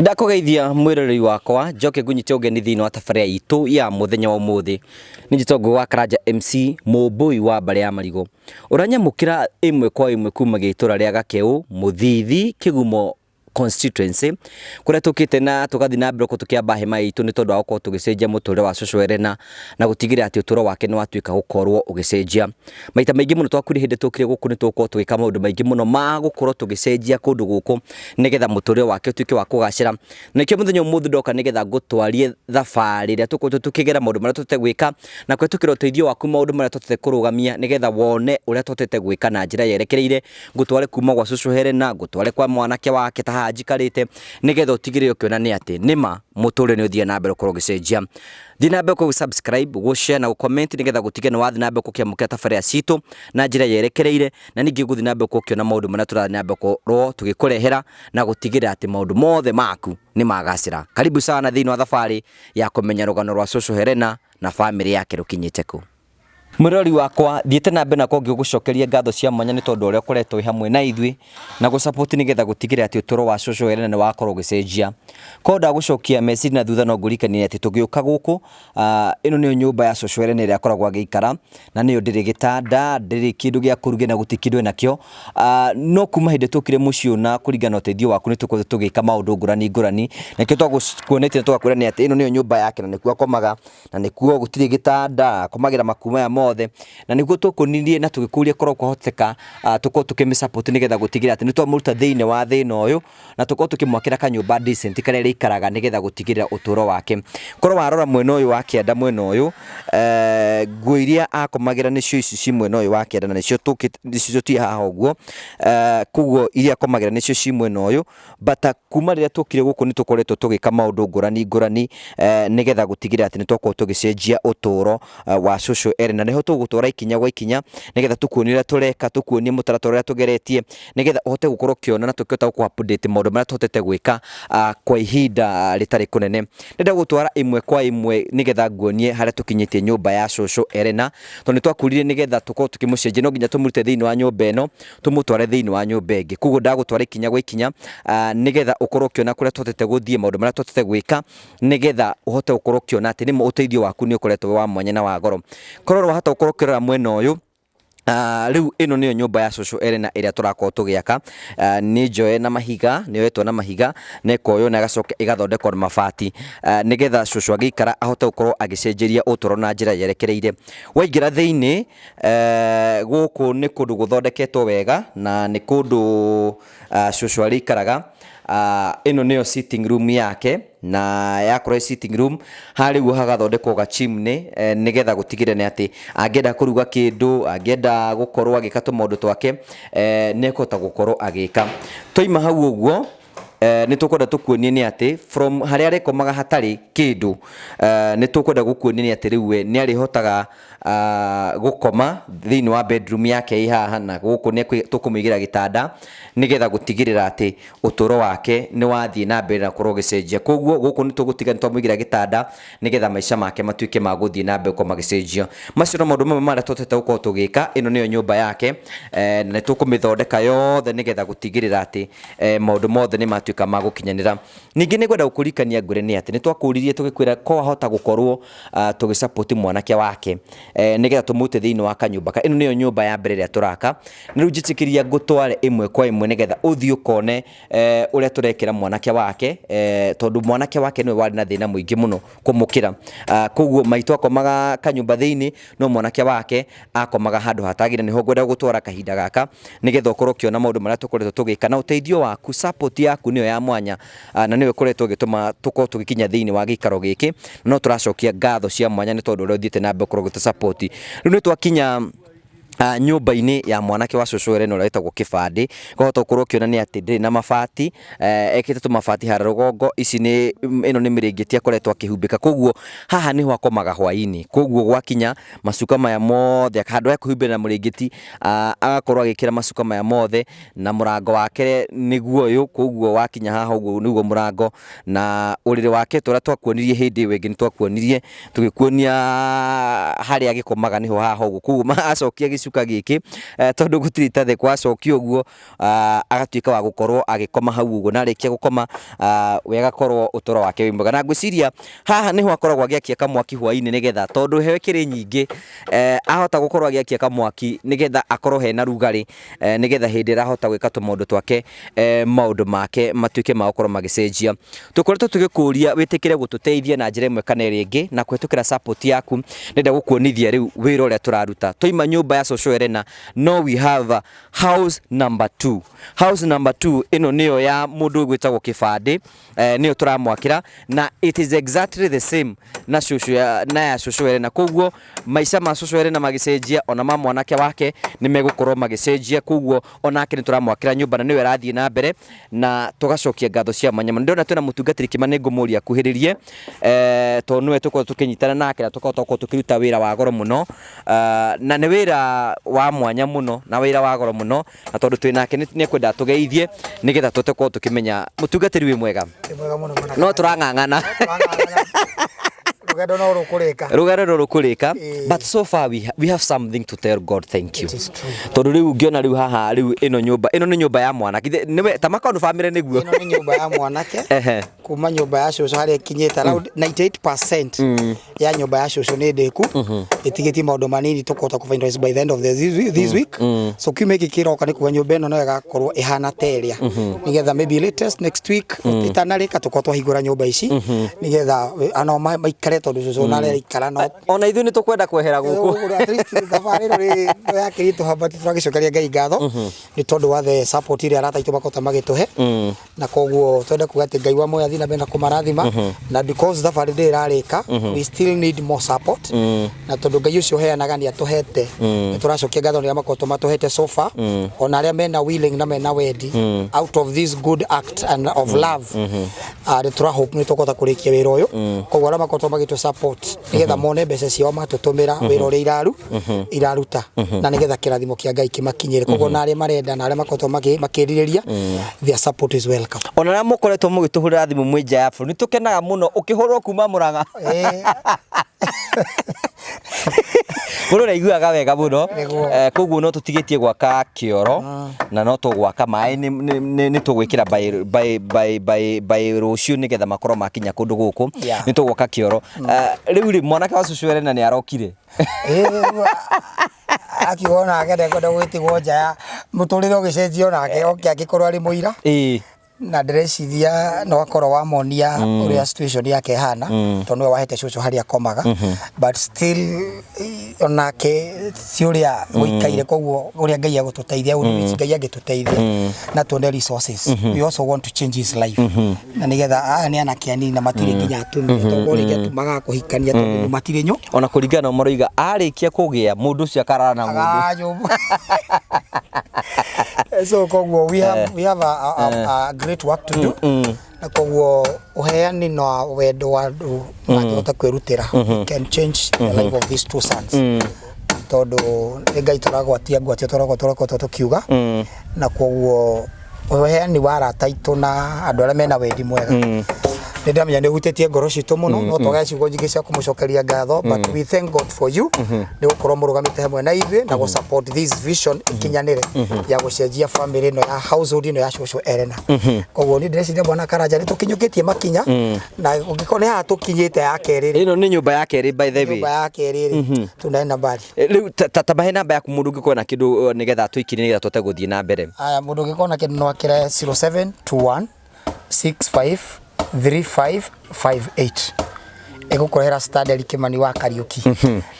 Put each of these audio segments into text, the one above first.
Ndakugeithia mwirori wakwa njoke ngunyite ugeni thiini wa tafaria itu ya muthenya wa umuthi ni Njitogo wa Karanja MC Mumbui wa Mbare ya Marigo uranyamukira imwe kwa imwe kuma gitura ria Gakeu Muthithi Kigumo constituency kuria tukite na tugathi na mbere tukiamba hema itu ni tondu wako tugicenjia muture wa Cucu Erena na gutigira ati uturo wake ni watuika gukorwo ugicenjia maita maingi muno twakuri hindi tukire guku ni tuko twika maundu maingi muno ma gukorwo tugicenjia kundu guku nigetha muture wake utuike wa kugacira nikio muthenya umuthi ndoka nigetha ngutwarie thabari ria tuko tukigera maundu maria tutete gwika na kwe tukira uteithio waku maundu maria tutete kurugamia nigetha wone uria tutete gwika na njira yerekereire ngutware kuma gwa Cucu Erena ngutware kwa mwanake wake jikarite nigetha utigire ukiona ni ati nima muture ni uthia na mbere ukorwo gicenjia thina mbere ku subscribe go share na comment nigetha gutige ni wathi na mbere kukiamukira tafaria citu na njira yerekereire na ningi guthi na mbere kukiona maundu maria turathi na mbere korwo tugikurehera na gutigira ati maundu mothe maku ni magacira. Karibu sana thini wa thabari ya kumenya rugano rwa Cucu Erena na family yake rukinyite ku. Mwirori wakwa thiete na mbere na kongi gucokeria ngatho cia mwanya ni tondu uria koretwo hamwe na ithui na gu support nigetha gutigira ati uturo wa Cucu Erena ni wakorwo gicenjia konda gucokia message na thutha no ngurikania ati tugiuka guku ino ni nyumba ya Cucu Erena ria akoragwo agikara na niyo ndiri gitanda ndiri kindu gia kuruge na gutikindwe nakio no kuma hindi tukire mucio na kuringana uteithio waku ni tuko tugika maundu ngurani nakio twagukuonete tugakwira ni ati ino niyo nyumba yake na nikuo akomaga na nikuo gutiri gitanda akomagira makuma ya mothe na niguo tukunirie na tugikuria korwo kuhoteka tuko tukimisupport nigetha gutigira ati ni twamuruta thiini wa thina uyu na tuko tukimwakira kanyumba decent karia ikaraga nigetha gutigirira uturo wake korwo warora mwena uyu wa kianda mwena uyu nguo iria akomagira nicio ici ci mwena uyu wa kianda na nicio nicio ti haha uguo kuguo iria akomagira nicio ci mwena uyu bata kuma riria tukire guku ni tukoretwo tugika maundu ngurani nigetha gutigirira ati ni tuko tugicenjia uturo wa Cucu Erena niho tugutwara ikinya gwa ikinya nigetha tukuonira tureka tukuonie mutaratara uria tugeretie nigetha uhote gukorwo kiona na tukihota ku update maundu maria tutete gwika kwa ihinda ritari kunene ndenda gutwara imwe kwa imwe nigetha nguonie haria tukinyitie nyumba ya Cucu Erena tondu twakurire nigetha tukorwo tukimucenjia no nginya tumurute thiini wa nyumba eno tumutware thiini wa nyumba ingi kuguo ndagutwara ikinya gwa ikinya nigetha ukorwo kiona kuria tutete guthie maundu maria tutete gwika nigetha uhote gukorwo kiona ati ni uteithio waku ni ukoretwo wa mwanya na wa goro korwo wahota gukorwo kirora mwena uyu riu ino niyo nyumba ya Cucu Erena iria turakorwo tugiaka ni njoe na mahiga ni wetwo na mahiga na ikoyo na gacoke igathondekwo na mabati nigetha Cucu agikara ahote gukorwo agicenjeria uturo na njira yerekereire waingira thiini guku ni kundu guthondeketwo wega na ni kundu Cucu arikaraga ino niyo sitting room yake na yakorwo sitting room hari guo hagathondekwo ga chimney nigetha gutigire ni ati angenda kuruga kindu angenda gukorwo agika maundu twake ni kota gukorwo agika toima hau uguo ni tukwenda tukuonie ni ati from haria rekomaga hatari kindu ni tukwenda gukuonie ni ati riu ni arihotaga gukoma thiini wa bedroom yake haha na guku ni tukumuigira gitanda nigetha gutigirira ati uturo wake ni wathie na mbere na korwo gicenjia koguo guku ni tugutiga ni twamuigira gitanda nigetha maisha make matuike ma guthie na mbere koma gicenjia macio no maundu mamwe maria tutete gukorwo tugika ino niyo nyumba yake na ni tukumithondeka yothe nigetha gutigirira ati maundu mothe ni matuika ma gukinyanira ningi ni gwenda gukurikania ngure ni ati ni twakuririe tugikwira ko ahota gukorwo tugisupport mwanake wake nigetha tumute thiini wa kanyumba ino niyo nyumba ya mbere ria turaka ni riu njitikiria ngutware imwe kwa imwe nigetha uthio kone uria turekira mwanake wake tondu mwanake wake niwe wari na thina muingi muno kumukira koguo maitu akomaga kanyumba thiini no mwanake wake akomaga handu hatagire niho ngwenda gutwara kahinda gaka nigetha ukorwo kiona maundu maria tukoretwo tugika na uteithio waku support yaku niyo ya mwanya na niwe koretwo gituma tukorwo tugikinya thiini wa gikaro giki no turacokia ngatho cia mwanya ni tondu uria uthiite na mbere ukorwo support riu ni twakinya nyumba-ini ya mwanake wa Cucu Erena uria wetagwo Kibandi kohota gukorwo kiona ni ati ndiri na mabati ekite tu mabati hara rugongo ici ni ino ni miringiti akoretwo akihumbika koguo haha niho akomaga hwaini koguo gwakinya macuka maya mothe handu ya kuhumbira na miringiti agakorwo agikira macuka maya mothe na murango wake niguo uyu koguo wakinya haha uguo niguo murango na uriri wake turia twakuonirie hindi wengi ni twakuonirie tugikuonia haria agikomaga niho haha uguo koguo macokia cuka giki tondu gutirita the kwa coki uguo agatuika wa gukorwo agikoma hau uguo na rikia gukoma wega korwo utoro wake wi mwega na ngwiciria haha niho akoragwo agiakia kamwaki hwaini nigetha tondu hewe kiri nyingi ahota gukorwo agiakia kamwaki nigetha akorwo hena rugari nigetha hindi rahota gwika tumundu twake maundu make matuike ma gukorwo magicenjia tukoretwo tugikuria witikire gututeithia na njira imwe kana ringi na kwetukira support yaku nenda gukuonithia riu wira uria turaruta toima nyumba ya social arena no we have house number 2 house number 2 ino niyo ya mundu gwitagwo kibande niyo turamwakira na it is exactly the same na social arena koguo maisha ma social arena magicenjia ona ma mwanake wake nimegukorwo magicenjia koguo onake ni turamwakira nyumba na niwe rathie na mbere na tugacokia ngatho cia manyama ndona twina mutungatiri kimanengo muri akuhiririe to niwe tuko tukinyitana nake na tuko tukiruta wira wa goro muno na ni wira wa mwanya muno na wira wa goro muno na tondu twinake ni kwenda tugeithie nigetha tuteko tukimenya mutungatiri wi mwega no turang'ang'ana rugendo no rukurika but so far we have something to tell God thank you tondu riu ngiona riu haha riu ino ni nyumba ya mwanake niwe tamaka no family niguo ino ni nyumba ya mwanake kuma nyumba ya coco haria kinyeta 98% ya nyumba ya coco ni ndeku itigiti maundu manini tukota ku finalize by the end of this week so kimeki kiroka ni kuwa nyumba ino no igakorwo ihana teria nigetha maybe latest next week itanarika tukotwa higura nyumba ici nigetha ano maikare tondu coco na rere ikara no ona ithu ni tukwenda kwehera guku at least thabarĩ rĩ yakĩritũ hambati tũragicokeria Ngai ngatho ni tondu wa the support iria arataitũ makota magĩtũhe na koguo twende kuga atĩ Ngai wa moya thina bena kumarathima na because thabarĩ ndĩ irarĩka we still need more support na tondu Ngai ũcio heanaga ni atũhete ni tũracokia ngatho nĩ makota matũhete so far ona arĩa mena willing na mena wendi out of this good act and of love ni tũrahope ni tũkota kũrĩkia wĩra ũyũ koguo arĩa makota magĩtũ support nigetha mone mbeca ciao matutumira wĩra ũrĩa iraruta na nigetha kĩrathimo kĩa Ngai kimakinyire koguo na arĩa marenda na arĩa makotwo makĩrirĩria their support is welcome ona arĩa mũkoretwo mũgĩtũhũrĩra thimũ mwĩnja ya bũrũri nĩtũkenaga mũno ũkĩhũrwo kuma Mũrang'a mũndũ naiguaga wega mũno koguo no tũtigĩtie gwaka kĩoro na no tũgwaka maĩ nĩ tũgwĩkĩra by rũciũ nĩgetha makorwo makinya kũndũ gũkũ nĩ tũgwaka kĩoro rĩu rĩ mwanake wa Cucu Arena nĩ arokire akiona agenda kwenda gwĩtigwo nja ya mũtũrĩre ũgĩcenjio nake akĩkorwo arĩ mũira na ndĩreciria no akorwo wamonia ũrĩa situation yake hana tondu wahete Cucu haria komaga but still onake si ũrĩa gũikaire koguo ũrĩa Ngai agũtũteithia ũrĩa Ngai agĩtũteithia na tuone resources we also want to change his life na nigetha ni anake anini na matirĩ nginya atumia tondu ũrĩa tumaga kũhikania tondu matirĩ nyo ona kũringana na ũmaroiga arĩkia kũgĩa mũndũ ũcio akarara na mũndũ so koguo we have a great work to do na koguo uheani na wendo wa andu makihota kwirutira can change the life of these two sons tondu Ngai turagwatia turagwa tukiuga na koguo uheani wa arataitũ na andu arĩa mena wendi mwega ndamenya nĩ hutetie ngoro citũ mũno no tũgacigo nyingĩ cia kũmũcokeria ngatho but we thank God for you nĩ gũkorwo mũrũgamĩte hamwe na ithuĩ na support this vision ikinyanĩre ya gũcenjia family ĩno ya household ĩno ya Cucu Arena koguo nĩ ndĩreciria Bwana Karanja nĩ tũkinyũkĩtie makinya na ũngĩkorwo haha tũkinyĩte ya kerĩ ĩno nĩ nyũmba ya kerĩ by the way nyũmba ya kerĩ tunaenda mbali rĩu tabahe namba yaku mũndũ ũngĩkorwo na kĩndũ nĩgetha tũikirie nĩgetha tũte gũthiĩ na mbere aya mũndũ ũngĩkorwo na kĩndũ no akĩre 0721 65 3558 ekukorera Stanley Kimani wa Kariuki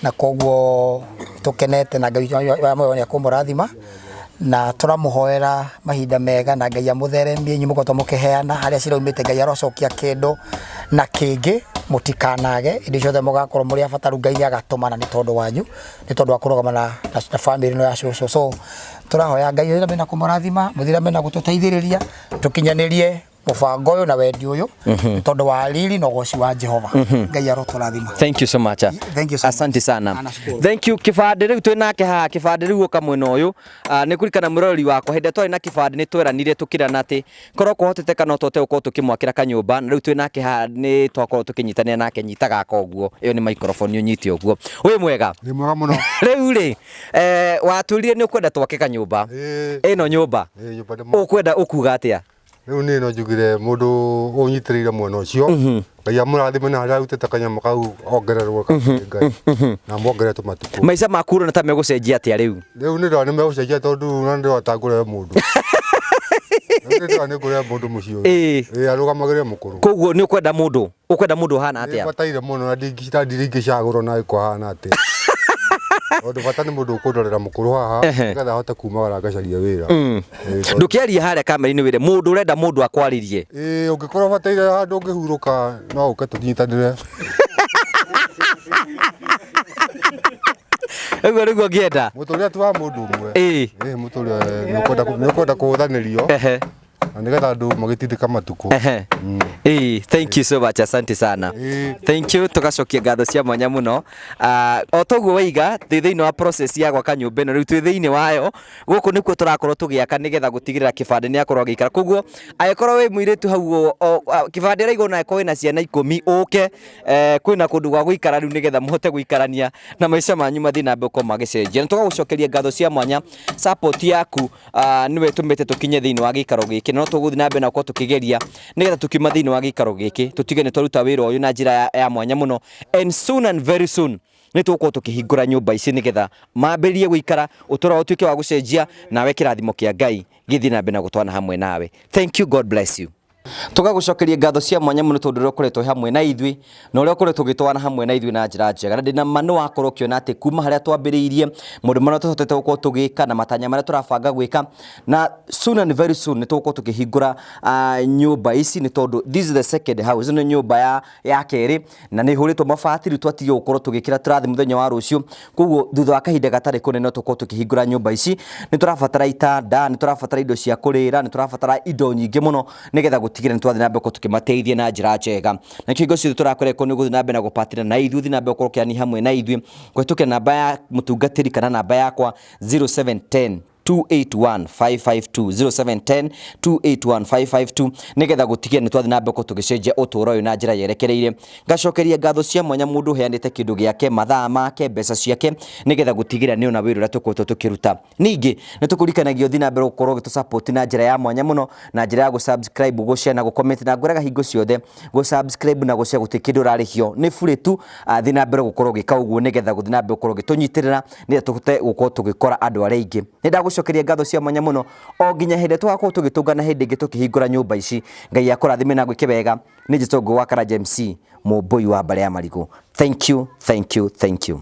na koguo tukenete na Ngai wa moyo ni akumurathima na turamuhoera mahinda mega na Ngai amutheremie nyumuko tumukiheana haria ciraumite Ngai arocokia kendo na kingi mutikanage indi ciothe mugakorwo muri abataru Ngai agatumana ni tondu wanyu ni tondu akurugama na family no ya Cucu so turahoya Ngai ira mena kumurathima muthira mena gututeithiriria tukinyanirie mubango uyu na wendi uyu tondu wa riri na ugoci wa Jehova Ngai aroturathima. Thank you so much. Thank you so asante sana. Thank you. Kibande riu twi nake ha kibande riu uka mwena uyu ni kurikana murori wako hende twari na kibande ni tweranire tukirana ati korwo kuhotete kana tote uko tukimwakira kanyumba na riu twi nake ha ni twakorwo tukinyitania nake nyitaga koguo iyo ni microphone unyiti uguo wi mwega ni mwega muno riu ri waturire ni ukwenda twake kanyumba ino nyumba ukwenda ukuga atia riu ni no njugire mundu unyitirire mwena ucio Ngai amurathime na haria utete kanyama kau ongererwo Ngai na mongeretwo matuko maica makuru na ta megucenjia atia riu ni ndani megucenjia tondu na ndirota ngure mundu ni ngure mundu mucio arugamagire mukuru koguo ni ukwenda mundu hana atia bataire muno na ndingicagurwo na iko hana atia Odo bata ni mundu ukundorera mukuru haha ngatha hota kuma wara ngacaria wira ndukiaria haria kamera-ini wire mundu urenda mundu akwaririe ungikorwo bataire handu ungihuruka no uke tunyitanire Ego niguo ngienda muturia tu wa mundu umwe muturia nukwenda kuhuthanirio na nigetha andu magitindika matuko thank you so much, asante sana. Thank you, tugacokia ngatho cia mwanya muno o toguo waiga thiini wa process ya gwaka nyumba ino riu twi thiini wayo guku nikuo turakorwo tugiaka nigetha gutigirira kibande ni akorwo agikara koguo agikorwo wi muiritu hau kibande raigwo na ko wina ciana 10 uke kwina kundu gwa guikara riu nigetha muhote guikarania na maica manyu mathi na mbeko magicenjia tugagucokeria ngatho cia mwanya support yaku niwe tumite tukinye thiini wa gikaro giki no tuguthi na mbere na ko tukigeria nigetha tukiuma thiini wa gikaro giki tutige ni twaruta wira uyu na njira ya mwanya muno and soon and very soon ni tuko tukihingura nyumba ici nigetha mambirie guikara utura utuike wa gucenjia nawe kirathimo kia Ngai githi na mbere na gutwana hamwe nawe. Thank you, God bless you. Tugagucokeria ngatho cia mwanya muno tondu ukoretwo hamwe na ithwi na uria ukoretwo gitwana hamwe na ithwi na njira njega na ndina manu wakorwo kiona ati kuma haria twambiriirie mundu mana tuhotete gukorwo tugika na matanya maria turabanga gwika na soon and very soon ni tugukorwo tukihingura nyumba ici ni tondu this is the second house ni nyumba ya keri na ni huritwo mabati riu twatige gukorwo tugikira turathi muthenya wa rucio koguo thutha wa kahinda gatari kunene tugukorwo tukihingura nyumba ici ni turabatara itanda ni turabatara indo cia kurira ni turabatara indo nyingi muno nigetha gutigire ntwathi na mbeko tukimateithia na njira njega na kigo citu turakoreko ni guthi na mbere na gupatira na ithuthi na mbeko kiani hamwe na ithwi kwetuke namba ya mutungatiri kana namba yakwa 0710 281 552 nigetha gutigia ni twathi na mbeko tugicenjia uturo uyu na njira yerekereire ngacokeria ngatho cia mwanya mundu heanite kindu giake mathaa make mbeca ciake nigetha gutigira ni ona wira uria tukoretwo tukiruta ningi ni tukurikanagia uthi na mbere gukorwo gitu support na njira ya mwanya muno na njira ya gusubscribe gushare na gucomment na ngwiraga hingo ciothe gusubscribe na gushare gutikindu rarihio ni free tu thi na mbere gukorwo gika uguo nigetha guthi na mbere gukorwo gitunyitirira ni tukute gukorwo tugikora andu aria ingi gucokeria ngatho cia mwanya muno o nginya hinde twakorwo tugitungana hindi ingi tukihingura nyumba ici Ngai akurathime na gwike wega ni Jitongo wa Karanja MC Mũmbũi wa Mbale ya Marigũ. Thank you, thank you, thank you.